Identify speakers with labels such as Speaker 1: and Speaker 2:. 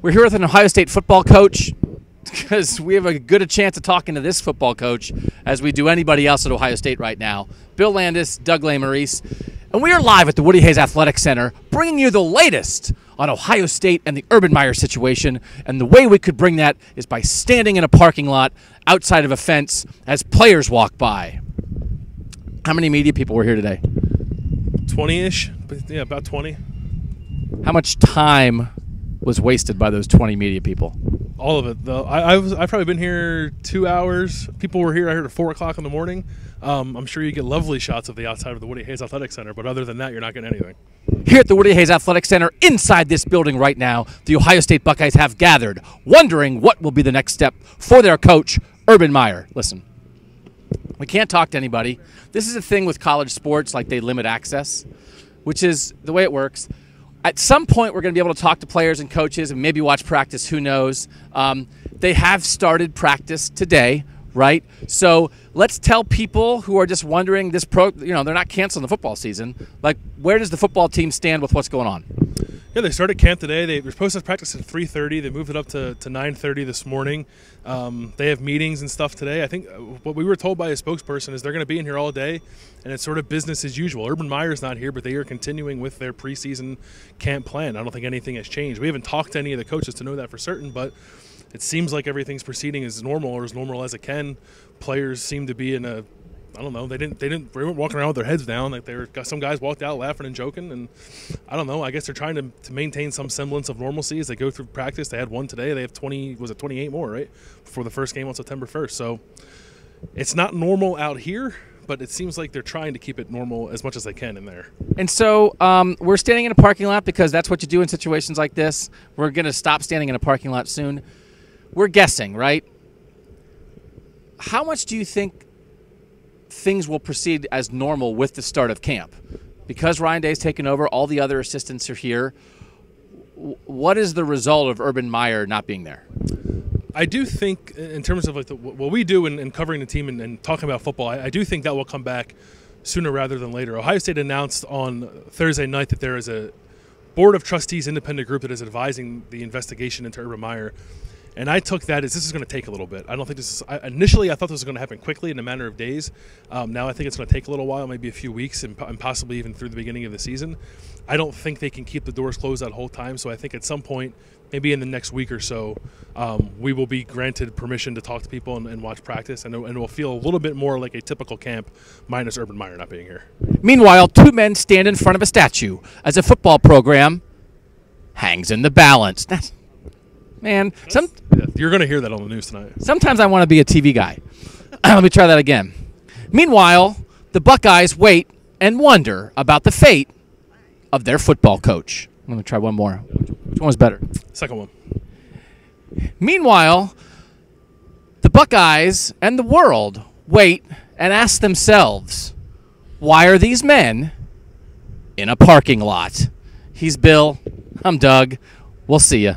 Speaker 1: We're here with an Ohio State football coach because we have a good chance of talking to this football coach as we do anybody else at Ohio State right now. Bill Landis, Doug Lesmerises, and we are live at the Woody Hayes Athletic Center bringing you the latest on Ohio State and the Urban Meyer situation. And the way we could bring that is by standing in a parking lot outside of a fence as players walk by. How many media people were here today?
Speaker 2: 20-ish, yeah, about 20.
Speaker 1: How much time was wasted by those 20 media people?
Speaker 2: All of it, though. I've probably been here 2 hours. People were here, I heard, at 4 o'clock in the morning. I'm sure you get lovely shots of the outside of the Woody Hayes Athletic Center, but other than that, you're not getting anything.
Speaker 1: Here at the Woody Hayes Athletic Center, inside this building right now, the Ohio State Buckeyes have gathered, wondering what will be the next step for their coach, Urban Meyer. Listen, we can't talk to anybody. This is a thing with college sports, like they limit access, which is the way it works. At some point, we're going to be able to talk to players and coaches and maybe watch practice. Who knows? They have started practice today, right? So let's tell people who are just wondering they're not canceling the football season. Like, where does the football team stand with what's going on?
Speaker 2: Yeah, they started camp today. They were supposed to practice at 3:30. They moved it up to 9:30 this morning. They have meetings and stuff today. I think what we were told by a spokesperson is they're going to be in here all day, and it's sort of business as usual. Urban Meyer's not here, but they are continuing with their preseason camp plan. I don't think anything has changed. We haven't talked to any of the coaches to know that for certain, but it seems like everything's proceeding as normal or as normal as it can. Players seem to be in a, I don't know, they weren't walking around with their heads down. Like some guys walked out laughing and joking, and I don't know. I guess they're trying to maintain some semblance of normalcy as they go through practice. They had one today. They have 28 more, right, before the first game on September 1st. So it's not normal out here, but it seems like they're trying to keep it normal as much as they can in there.
Speaker 1: And so we're standing in a parking lot because that's what you do in situations like this. We're going to stop standing in a parking lot soon. We're guessing, right? How much do you think things will proceed as normal with the start of camp? Because Ryan Day's taken over, all the other assistants are here. What is the result of Urban Meyer not being there?
Speaker 2: I do think, in terms of like what we do in covering the team and talking about football, I do think that will come back sooner rather than later. Ohio State announced on Thursday night that there is a Board of Trustees independent group that is advising the investigation into Urban Meyer. And I took that as this is going to take a little bit. I don't think this is – initially, I thought this was going to happen quickly in a matter of days. Now I think it's going to take a little while, maybe a few weeks and possibly even through the beginning of the season. I don't think they can keep the doors closed that whole time. So I think at some point, maybe in the next week or so, we will be granted permission to talk to people and watch practice. And it will feel a little bit more like a typical camp minus Urban Meyer not being here.
Speaker 1: Meanwhile, two men stand in front of a statue as a football program hangs in the balance. Man,
Speaker 2: you're going to hear that on the news tonight.
Speaker 1: Sometimes I want to be a TV guy. Let me try that again. Meanwhile, the Buckeyes wait and wonder about the fate of their football coach. I'm going to try one more. Which one was better?
Speaker 2: Second one.
Speaker 1: Meanwhile, the Buckeyes and the world wait and ask themselves, why are these men in a parking lot? He's Bill. I'm Doug. We'll see you.